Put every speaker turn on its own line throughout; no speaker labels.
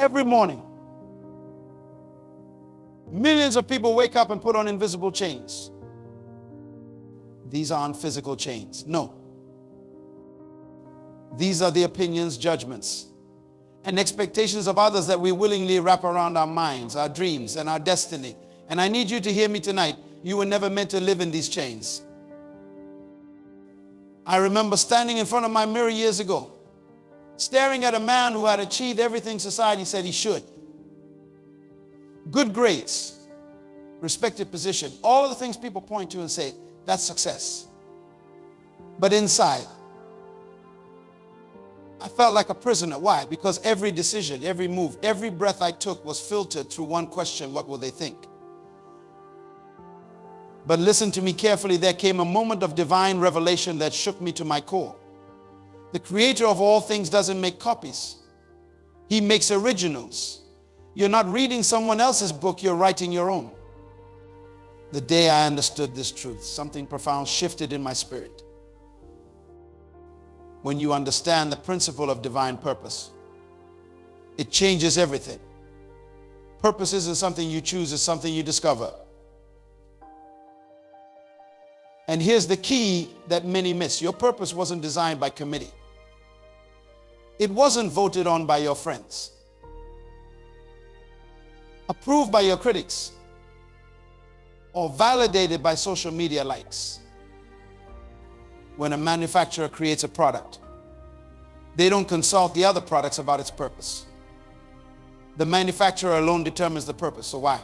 Every morning, millions of people wake up and put on invisible chains. These aren't physical chains. No. These are the opinions, judgments, and expectations of others that we willingly wrap around our minds, our dreams, and our destiny. And I need you to hear me tonight. You were never meant to live in these chains. I remember standing in front of my mirror years ago, staring at a man who had achieved everything society said he should. Good grades, respected position, all of the things people point to and say, that's success. But inside, I felt like a prisoner. Why? Because every decision, every move, every breath I took was filtered through one question: what will they think? But listen to me carefully. There came a moment of divine revelation that shook me to my core. The creator of all things doesn't make copies. He makes originals. You're not reading someone else's book, you're writing your own. The day I understood this truth, something profound shifted in my spirit. When you understand the principle of divine purpose, it changes everything. Purpose isn't something you choose, it's something you discover. And here's the key that many miss. Your purpose wasn't designed by committee. It wasn't voted on by your friends, approved by your critics, or validated by social media likes. When a manufacturer creates a product, they don't consult the other products about its purpose. The manufacturer alone determines the purpose. So why?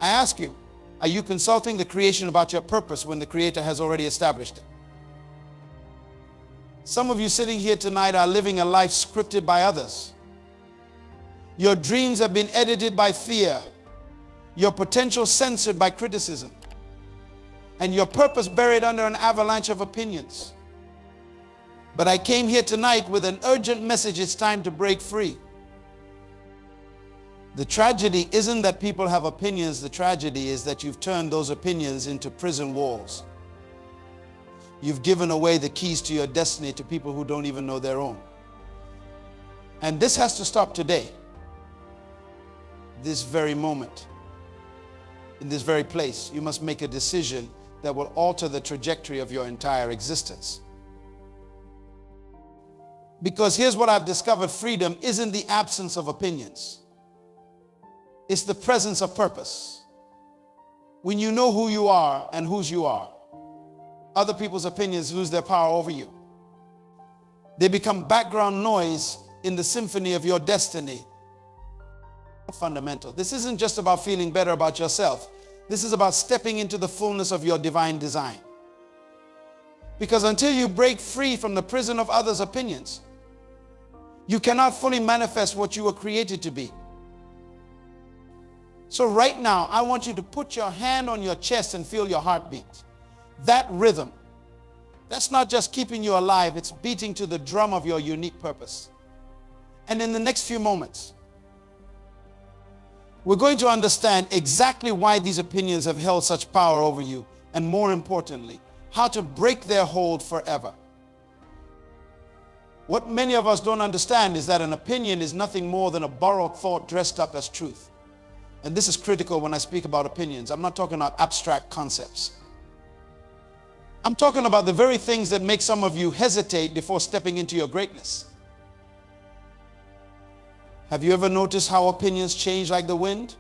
I ask you, are you consulting the creation about your purpose when the creator has already established it? Some of you sitting here tonight are living a life scripted by others. Your dreams have been edited by fear, your potential censored by criticism, and your purpose buried under an avalanche of opinions. But I came here tonight with an urgent message. It's time to break free. The tragedy isn't that people have opinions. The tragedy is that you've turned those opinions into prison walls. You've given away the keys to your destiny to people who don't even know their own. And this has to stop today. This very moment. In this very place, you must make a decision that will alter the trajectory of your entire existence. Because here's what I've discovered: freedom isn't the absence of opinions. It's the presence of purpose. When you know who you are and whose you are, other people's opinions lose their power over you. They become background noise in the symphony of your destiny. Fundamental. This isn't just about feeling better about yourself. This is about stepping into the fullness of your divine design. Because until you break free from the prison of others' opinions, you cannot fully manifest what you were created to be. So right now, I want you to put your hand on your chest and feel your heartbeat. That rhythm, that's not just keeping you alive, it's beating to the drum of your unique purpose. And in the next few moments, we're going to understand exactly why these opinions have held such power over you, and more importantly, how to break their hold forever. What many of us don't understand is that an opinion is nothing more than a borrowed thought dressed up as truth. And this is critical when I speak about opinions. I'm not talking about abstract concepts. I'm talking about the very things that make some of you hesitate before stepping into your greatness. Have you ever noticed how opinions change like the wind?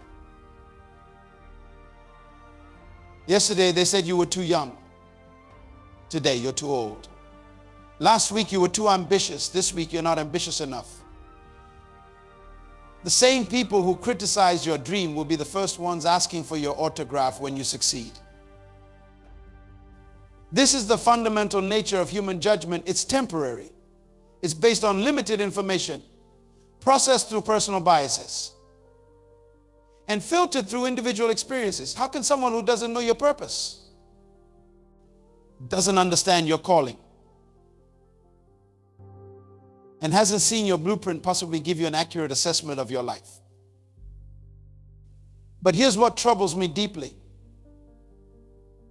Yesterday they said you were too young. Today you're too old. Last week you were too ambitious. This week you're not ambitious enough. The same people who criticized your dream will be the first ones asking for your autograph when you succeed. This is the fundamental nature of human judgment. It's temporary. It's based on limited information, processed through personal biases, and filtered through individual experiences. How can someone who doesn't know your purpose, doesn't understand your calling, and hasn't seen your blueprint possibly give you an accurate assessment of your life? But here's what troubles me deeply.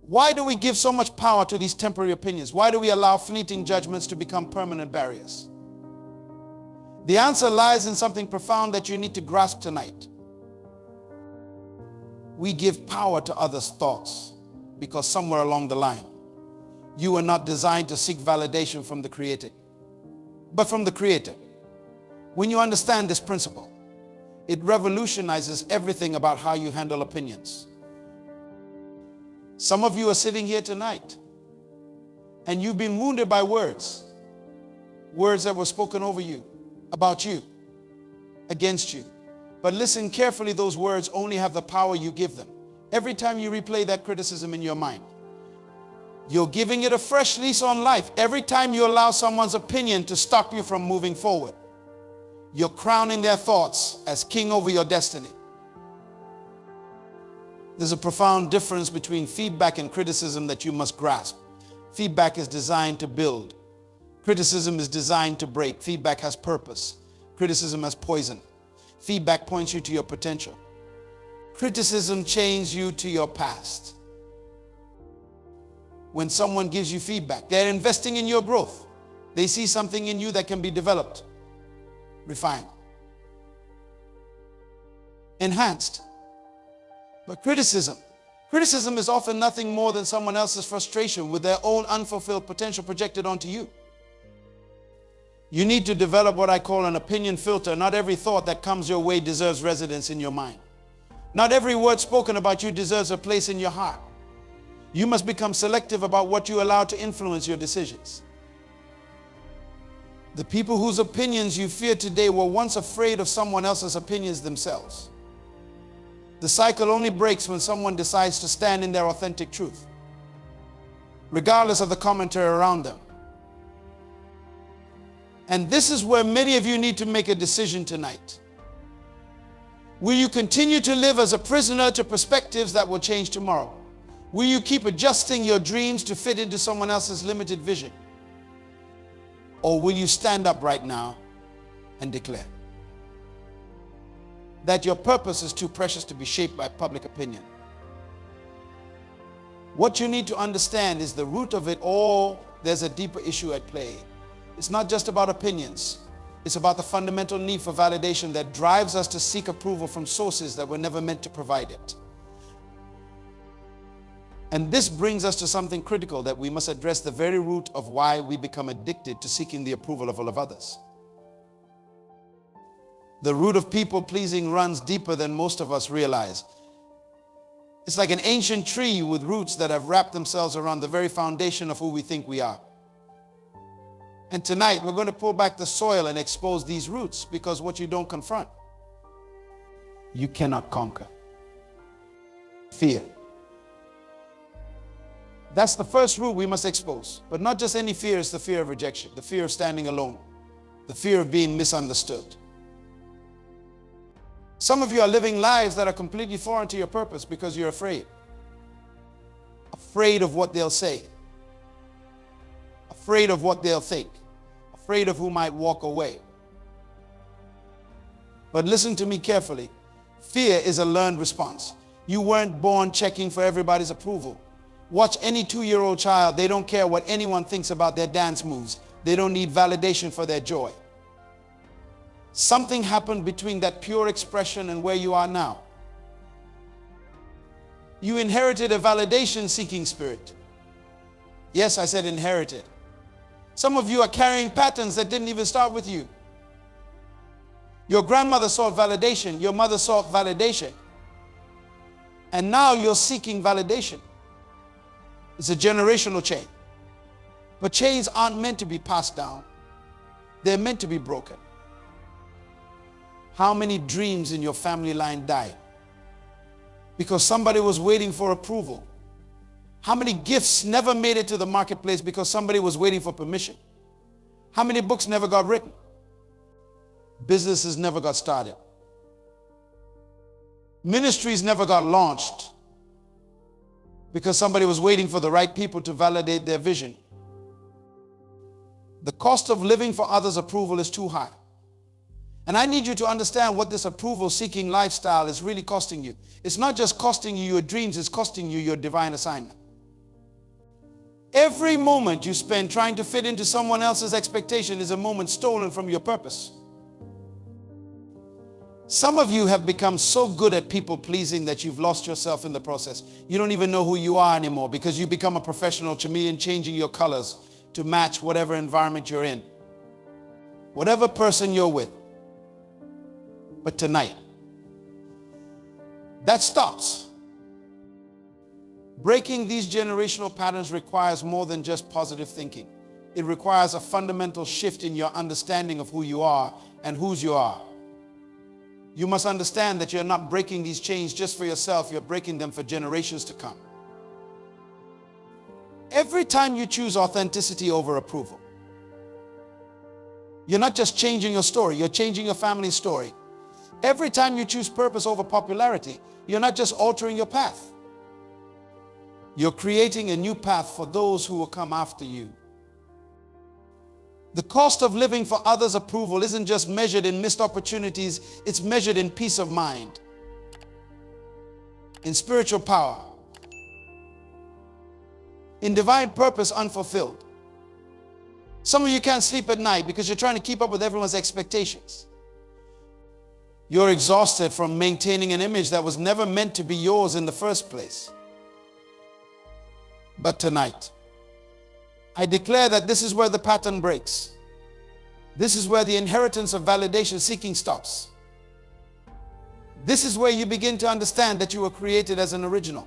Why do we give so much power to these temporary opinions? Why do we allow fleeting judgments to become permanent barriers? The answer lies in something profound that you need to grasp tonight. We give power to others' thoughts because somewhere along the line, you were not designed to seek validation from the Creator, but from the Creator. When you understand this principle, it revolutionizes everything about how you handle opinions. Some of you are sitting here tonight and you've been wounded by words that were spoken over you, about you, against you. But listen carefully, those words only have the power you give them. Every time you replay that criticism in your mind, you're giving it a fresh lease on life. Every time you allow someone's opinion to stop you from moving forward, you're crowning their thoughts as king over your destiny. There's a profound difference between feedback and criticism that you must grasp. Feedback is designed to build. Criticism is designed to break. Feedback has purpose. Criticism has poison. Feedback points you to your potential. Criticism chains you to your past. When someone gives you feedback, they're investing in your growth. They see something in you that can be developed, refined, enhanced. But criticism is often nothing more than someone else's frustration with their own unfulfilled potential projected onto you. You need to develop what I call an opinion filter. Not every thought that comes your way deserves residence in your mind. Not every word spoken about you deserves a place in your heart. You must become selective about what you allow to influence your decisions. The people whose opinions you fear today were once afraid of someone else's opinions themselves. The cycle only breaks when someone decides to stand in their authentic truth, regardless of the commentary around them. And this is where many of you need to make a decision tonight. Will you continue to live as a prisoner to perspectives that will change tomorrow? Will you keep adjusting your dreams to fit into someone else's limited vision? Or will you stand up right now and declare that your purpose is too precious to be shaped by public opinion? What you need to understand is the root of it all. There's a deeper issue at play. It's not just about opinions. It's about the fundamental need for validation that drives us to seek approval from sources that were never meant to provide it. And this brings us to something critical, that we must address the very root of why we become addicted to seeking the approval of all of others. The root of people-pleasing runs deeper than most of us realize. It's like an ancient tree with roots that have wrapped themselves around the very foundation of who we think we are. And tonight, we're going to pull back the soil and expose these roots, because what you don't confront, you cannot conquer. Fear. That's the first root we must expose. But not just any fear, it's the fear of rejection, the fear of standing alone, the fear of being misunderstood. Some of you are living lives that are completely foreign to your purpose because you're afraid. Afraid of what they'll say. Afraid of what they'll think. Afraid of who might walk away. But listen to me carefully. Fear is a learned response. You weren't born checking for everybody's approval. Watch any 2-year-old child. They don't care what anyone thinks about their dance moves. They don't need validation for their joy. Something happened between that pure expression and where you are now. You inherited a validation-seeking spirit. Yes, I said inherited. Some of you are carrying patterns that didn't even start with you. Your grandmother sought validation. Your mother sought validation. And now you're seeking validation. It's a generational chain. But chains aren't meant to be passed down. They're meant to be broken. How many dreams in your family line died because somebody was waiting for approval? How many gifts never made it to the marketplace because somebody was waiting for permission? How many books never got written? Businesses never got started. Ministries never got launched because somebody was waiting for the right people to validate their vision. The cost of living for others' approval is too high. And I need you to understand what this approval-seeking lifestyle is really costing you. It's not just costing you your dreams, it's costing you your divine assignment. Every moment you spend trying to fit into someone else's expectation is a moment stolen from your purpose. Some of you have become so good at people pleasing that you've lost yourself in the process. You don't even know who you are anymore because you become a professional chameleon, changing your colors to match whatever environment you're in, whatever person you're with. But tonight, that stops. Breaking these generational patterns requires more than just positive thinking. It requires a fundamental shift in your understanding of who you are and whose you are. You must understand that you're not breaking these chains just for yourself, you're breaking them for generations to come. Every time you choose authenticity over approval, you're not just changing your story, you're changing your family's story. Every time you choose purpose over popularity, you're not just altering your path. You're creating a new path for those who will come after you. The cost of living for others' approval isn't just measured in missed opportunities, it's measured in peace of mind, in spiritual power, in divine purpose unfulfilled. Some of you can't sleep at night because you're trying to keep up with everyone's expectations. You're exhausted from maintaining an image that was never meant to be yours in the first place. But tonight, I declare that this is where the pattern breaks. This is where the inheritance of validation seeking stops. This is where you begin to understand that you were created as an original.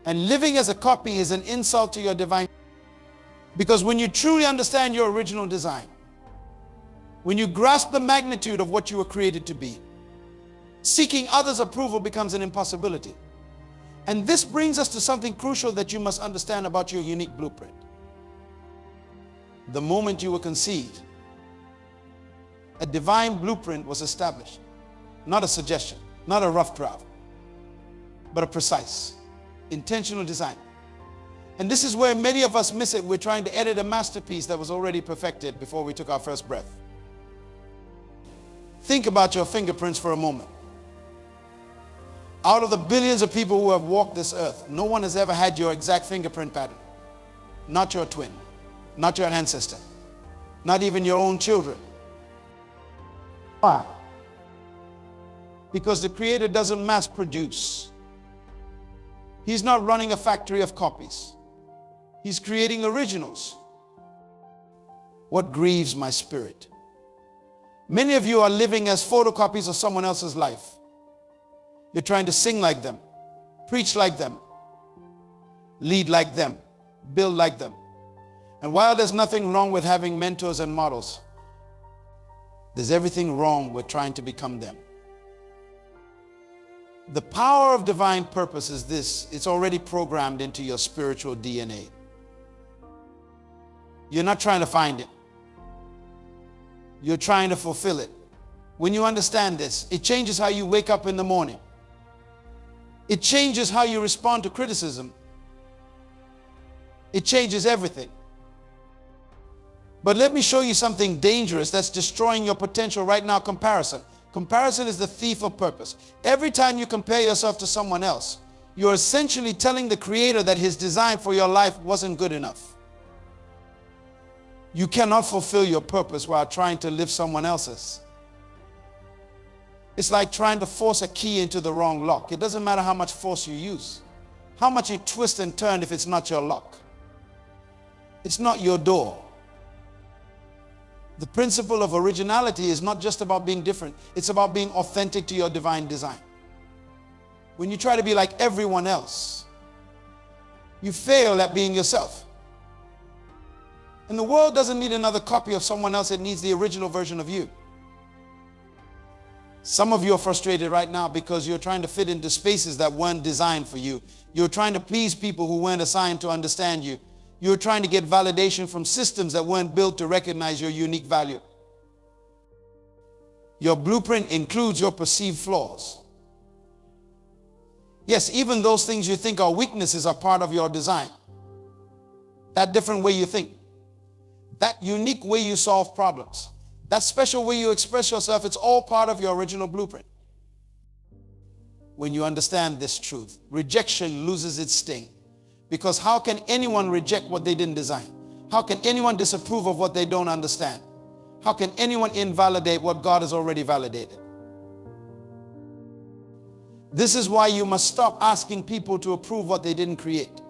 And living as a copy is an insult to your divine. Because when you truly understand your original design, when you grasp the magnitude of what you were created to be, seeking others' approval becomes an impossibility. And this brings us to something crucial that you must understand about your unique blueprint. The moment you were conceived, a divine blueprint was established. Not a suggestion, not a rough draft, but a precise, intentional design. And this is where many of us miss it. We're trying to edit a masterpiece that was already perfected before we took our first breath. Think about your fingerprints for a moment. Out of the billions of people who have walked this earth, no one has ever had your exact fingerprint pattern. Not your twin, not your ancestor, not even your own children. Why? Because the Creator doesn't mass produce. He's not running a factory of copies. He's creating originals. What grieves my spirit? Many of you are living as photocopies of someone else's life. You're trying to sing like them, preach like them, lead like them, build like them. And while there's nothing wrong with having mentors and models, there's everything wrong with trying to become them. The power of divine purpose is this: it's already programmed into your spiritual DNA. You're not trying to find it. You're trying to fulfill it. When you understand this, it changes how you wake up in the morning. It changes how you respond to criticism. It changes everything. But let me show you something dangerous that's destroying your potential right now: comparison. Comparison is the thief of purpose. Every time you compare yourself to someone else, you're essentially telling the Creator that His design for your life wasn't good enough. You cannot fulfill your purpose while trying to live someone else's. It's like trying to force a key into the wrong lock. It doesn't matter how much force you use, how much you twist and turn if it's not your lock. It's not your door. The principle of originality is not just about being different. It's about being authentic to your divine design. When you try to be like everyone else, you fail at being yourself. And the world doesn't need another copy of someone else. It needs the original version of you. Some of you are frustrated right now because you're trying to fit into spaces that weren't designed for you. You're trying to please people who weren't assigned to understand you. You're trying to get validation from systems that weren't built to recognize your unique value. Your blueprint includes your perceived flaws. Yes, even those things you think are weaknesses are part of your design. That different way you think, that unique way you solve problems, that special way you express yourself, it's all part of your original blueprint. When you understand this truth, rejection loses its sting. Because how can anyone reject what they didn't design? How can anyone disapprove of what they don't understand? How can anyone invalidate what God has already validated? This is why you must stop asking people to approve what they didn't create.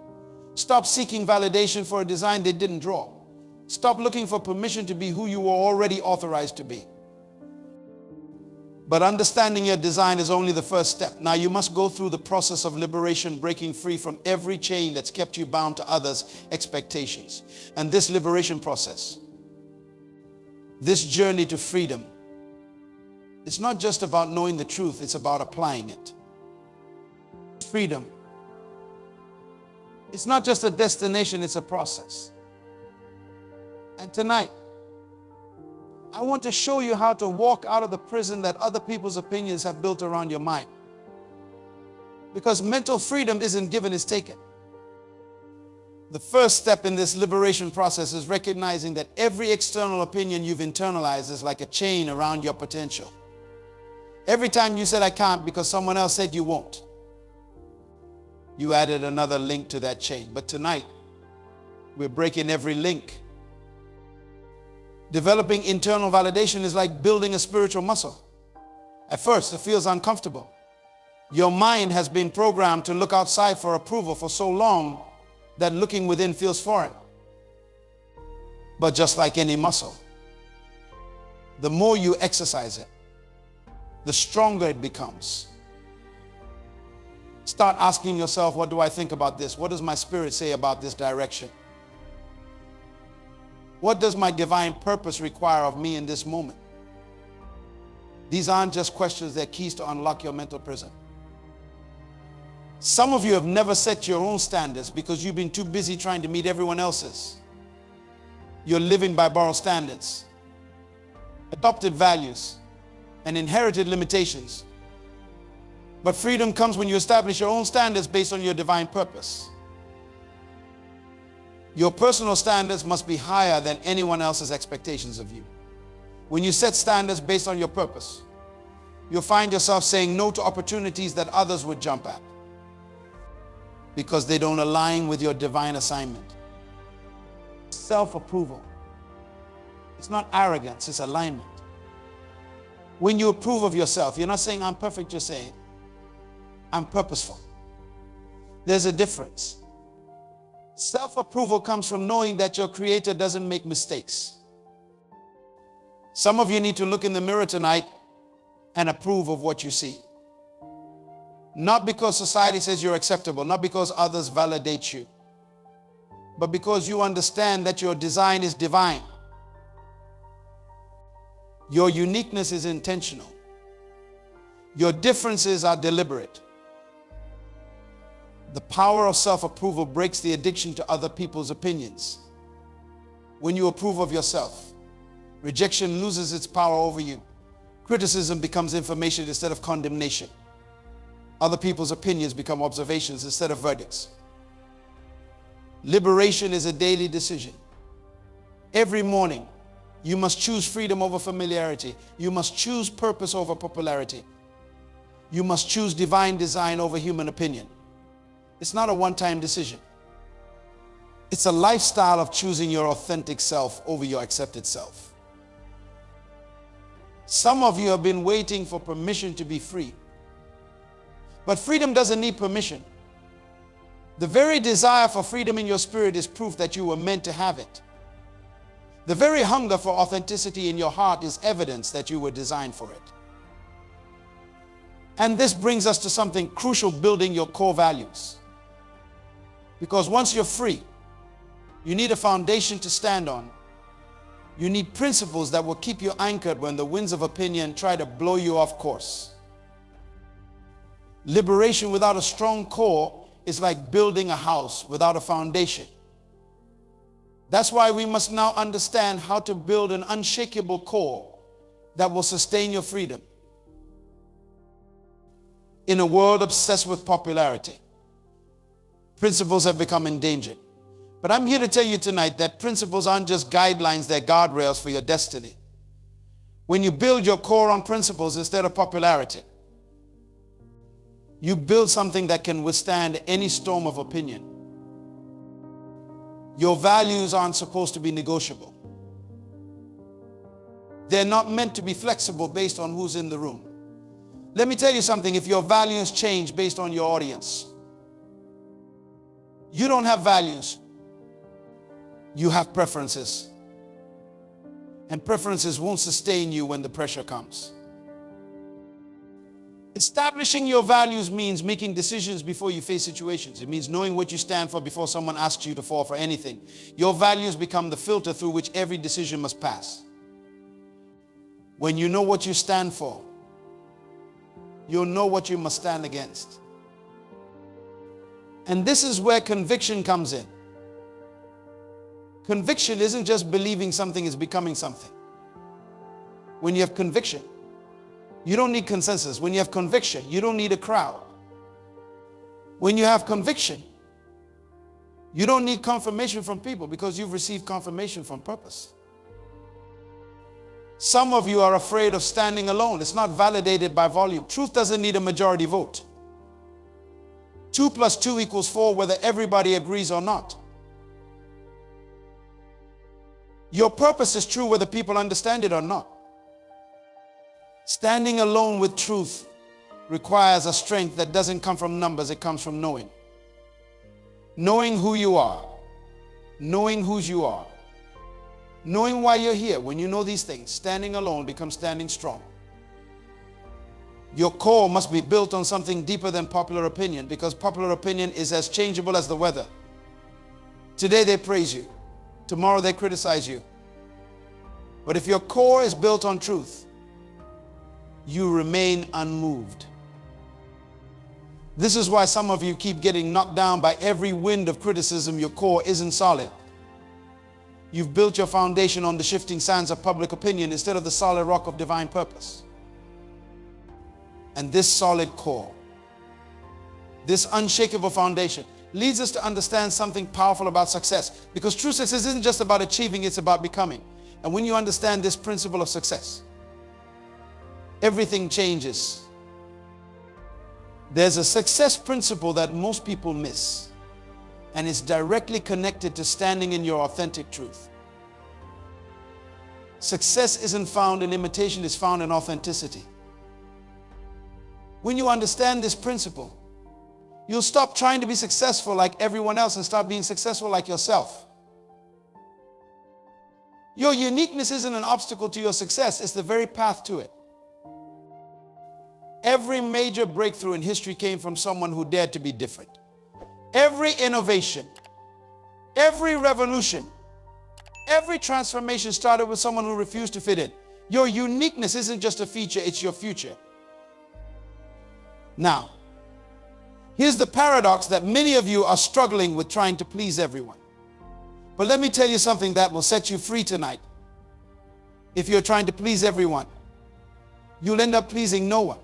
Stop seeking validation for a design they didn't draw. Stop looking for permission to be who you were already authorized to be. But understanding your design is only the first step. Now you must go through the process of liberation, breaking free from every chain that's kept you bound to others' expectations. And this liberation process, this journey to freedom, it's not just about knowing the truth, it's about applying it. Freedom. It's not just a destination, it's a process. And tonight, I want to show you how to walk out of the prison that other people's opinions have built around your mind. Because mental freedom isn't given, it's taken. The first step in this liberation process is recognizing that every external opinion you've internalized is like a chain around your potential. Every time you said, I can't because someone else said you won't, you added another link to that chain. But tonight, we're breaking every link. Developing internal validation is like building a spiritual muscle. At first, it feels uncomfortable. Your mind has been programmed to look outside for approval for so long that looking within feels foreign. But just like any muscle, the more you exercise it, the stronger it becomes. Start asking yourself, what do I think about this? What does my spirit say about this direction? What does my divine purpose require of me in this moment? These aren't just questions, they're keys to unlock your mental prison. Some of you have never set your own standards because you've been too busy trying to meet everyone else's. You're living by borrowed standards, adopted values, and inherited limitations. But freedom comes when you establish your own standards based on your divine purpose. Your personal standards must be higher than anyone else's expectations of you. When you set standards based on your purpose, you'll find yourself saying no to opportunities that others would jump at because they don't align with your divine assignment. Self-approval. It's not arrogance, it's alignment. When you approve of yourself, you're not saying I'm perfect, you're saying I'm purposeful. There's a difference. Self-approval comes from knowing that your Creator doesn't make mistakes. Some of you need to look in the mirror tonight and approve of what you see. Not because society says you're acceptable, not because others validate you, but because you understand that your design is divine. Your uniqueness is intentional. Your differences are deliberate. The power of self-approval breaks the addiction to other people's opinions. When you approve of yourself, rejection loses its power over you. Criticism becomes information instead of condemnation. Other people's opinions become observations instead of verdicts. Liberation is a daily decision. Every morning, you must choose freedom over familiarity. You must choose purpose over popularity. You must choose divine design over human opinion. It's not a one-time decision. It's a lifestyle of choosing your authentic self over your accepted self. Some of you have been waiting for permission to be free. But freedom doesn't need permission. The very desire for freedom in your spirit is proof that you were meant to have it. The very hunger for authenticity in your heart is evidence that you were designed for it. And this brings us to something crucial: building your core values. Because once you're free, you need a foundation to stand on. You need principles that will keep you anchored when the winds of opinion try to blow you off course. Liberation without a strong core is like building a house without a foundation. That's why we must now understand how to build an unshakable core that will sustain your freedom. In a world obsessed with popularity, principles have become endangered. But I'm here to tell you tonight that principles aren't just guidelines, they're guardrails for your destiny. When you build your core on principles instead of popularity, you build something that can withstand any storm of opinion. Your values aren't supposed to be negotiable. They're not meant to be flexible based on who's in the room. Let me tell you something. If your values change based on your audience, you don't have values. You have preferences. And preferences won't sustain you when the pressure comes. Establishing your values means making decisions before you face situations. It means knowing what you stand for before someone asks you to fall for anything. Your values become the filter through which every decision must pass. When you know what you stand for, you'll know what you must stand against. And this is where conviction comes in. Conviction isn't just believing something is becoming something. When you have conviction, you don't need consensus. When you have conviction, you don't need a crowd. When you have conviction, you don't need confirmation from people because you've received confirmation from purpose. Some of you are afraid of standing alone. It's not validated by volume. Truth doesn't need a majority vote. 2 + 2 = 4 whether everybody agrees or not. Your purpose is true whether people understand it or not. Standing alone with truth requires a strength that doesn't come from numbers, it comes from knowing. Knowing who you are, knowing whose you are, knowing why you're here. When you know these things, standing alone becomes standing strong. Your core must be built on something deeper than popular opinion, because popular opinion is as changeable as the weather. Today they praise you, tomorrow they criticize you. But if your core is built on truth, you remain unmoved. This is why some of you keep getting knocked down by every wind of criticism. Your core isn't solid. You've built your foundation on the shifting sands of public opinion instead of the solid rock of divine purpose. And this solid core, this unshakable foundation, leads us to understand something powerful about success. Because true success isn't just about achieving, it's about becoming. And when you understand this principle of success, everything changes. There's a success principle that most people miss, and it's directly connected to standing in your authentic truth. Success isn't found in imitation, it's found in authenticity. When you understand this principle, you'll stop trying to be successful like everyone else and start being successful like yourself. Your uniqueness isn't an obstacle to your success, it's the very path to it. Every major breakthrough in history came from someone who dared to be different. Every innovation, every revolution, every transformation started with someone who refused to fit in. Your uniqueness isn't just a feature, it's your future. Now, here's the paradox that many of you are struggling with, trying to please everyone. But let me tell you something that will set you free tonight. If you're trying to please everyone, you'll end up pleasing no one.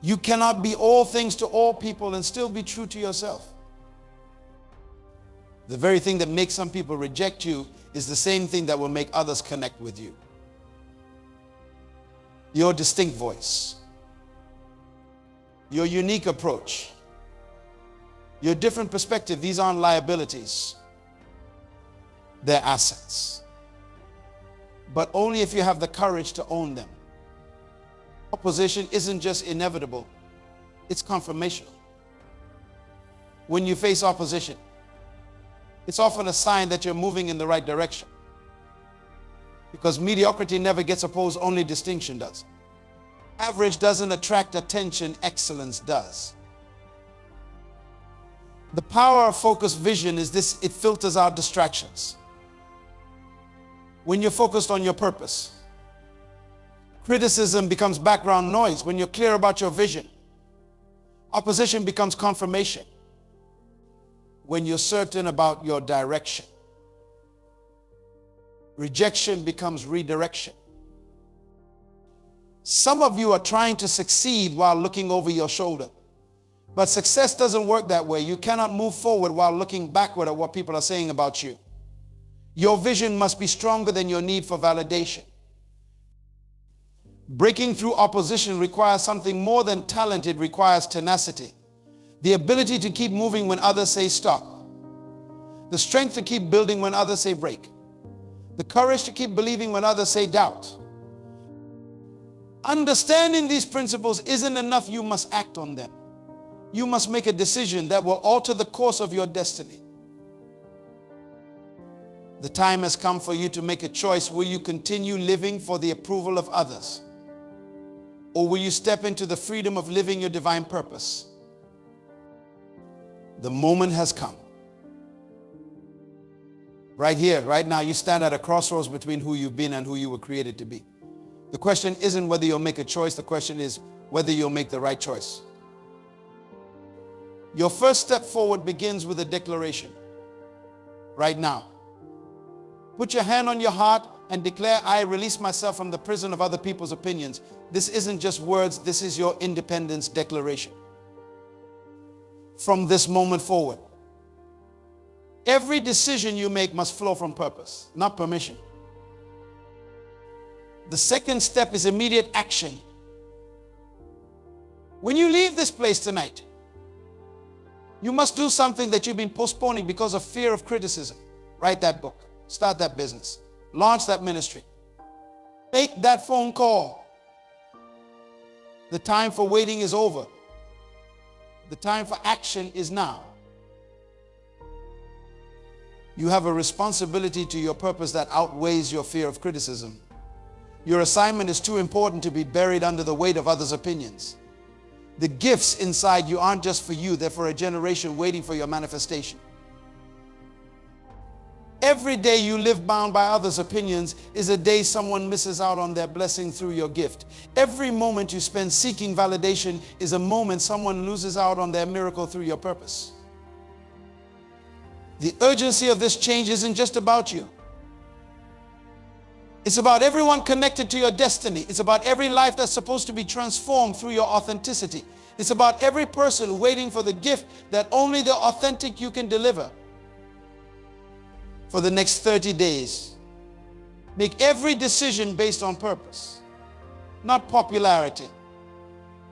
You cannot be all things to all people and still be true to yourself. The very thing that makes some people reject you is the same thing that will make others connect with you. Your distinct voice, your unique approach, your different perspective, these aren't liabilities. They're assets. But only if you have the courage to own them. Opposition isn't just inevitable, it's confirmational. When you face opposition, it's often a sign that you're moving in the right direction. Because mediocrity never gets opposed, only distinction does. Average doesn't attract attention, excellence does. The power of focused vision is this: it filters out distractions. When you're focused on your purpose, criticism becomes background noise. When you're clear about your vision, opposition becomes confirmation. When you're certain about your direction, rejection becomes redirection. Some of you are trying to succeed while looking over your shoulder. But success doesn't work that way. You cannot move forward while looking backward at what people are saying about you. Your vision must be stronger than your need for validation. Breaking through opposition requires something more than talent. It requires tenacity. The ability to keep moving when others say stop. The strength to keep building when others say break. The courage to keep believing when others say doubt. Understanding these principles isn't enough. You must act on them. You must make a decision that will alter the course of your destiny. The time has come for you to make a choice. Will you continue living for the approval of others? Or will you step into the freedom of living your divine purpose? The moment has come. Right here, right now, you stand at a crossroads between who you've been and who you were created to be. The question isn't whether you'll make a choice. The question is whether you'll make the right choice. Your first step forward begins with a declaration. Right now. Put your hand on your heart and declare, I release myself from the prison of other people's opinions. This isn't just words. This is your independence declaration. From this moment forward, every decision you make must flow from purpose, not permission. The second step is immediate action. When you leave this place tonight, you must do something that you've been postponing because of fear of criticism. Write that book. Start that business. Launch that ministry. Make that phone call. The time for waiting is over. The time for action is now. You have a responsibility to your purpose that outweighs your fear of criticism. Your assignment is too important to be buried under the weight of others' opinions. The gifts inside you aren't just for you, they're for a generation waiting for your manifestation. Every day you live bound by others' opinions is a day someone misses out on their blessing through your gift. Every moment you spend seeking validation is a moment someone loses out on their miracle through your purpose. The urgency of this change isn't just about you. It's about everyone connected to your destiny. It's about every life that's supposed to be transformed through your authenticity. It's about every person waiting for the gift that only the authentic you can deliver. For the next 30 days, make every decision based on purpose, not popularity.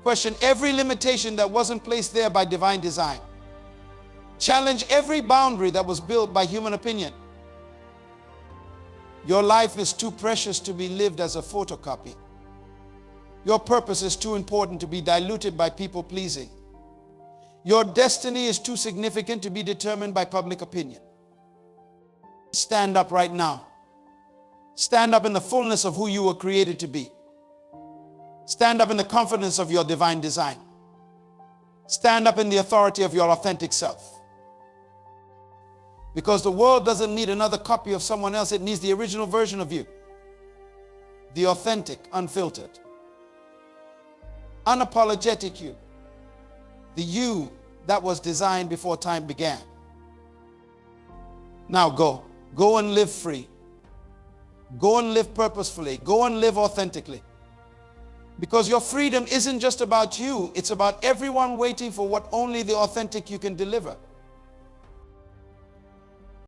Question every limitation that wasn't placed there by divine design. Challenge every boundary that was built by human opinion. Your life is too precious to be lived as a photocopy. Your purpose is too important to be diluted by people pleasing. Your destiny is too significant to be determined by public opinion. Stand up right now. Stand up in the fullness of who you were created to be. Stand up in the confidence of your divine design. Stand up in the authority of your authentic self. Because the world doesn't need another copy of someone else. It needs the original version of you. The authentic, unfiltered, unapologetic you. The you that was designed before time began. Now go. Go and live free. Go and live purposefully. Go and live authentically. Because your freedom isn't just about you. It's about everyone waiting for what only the authentic you can deliver.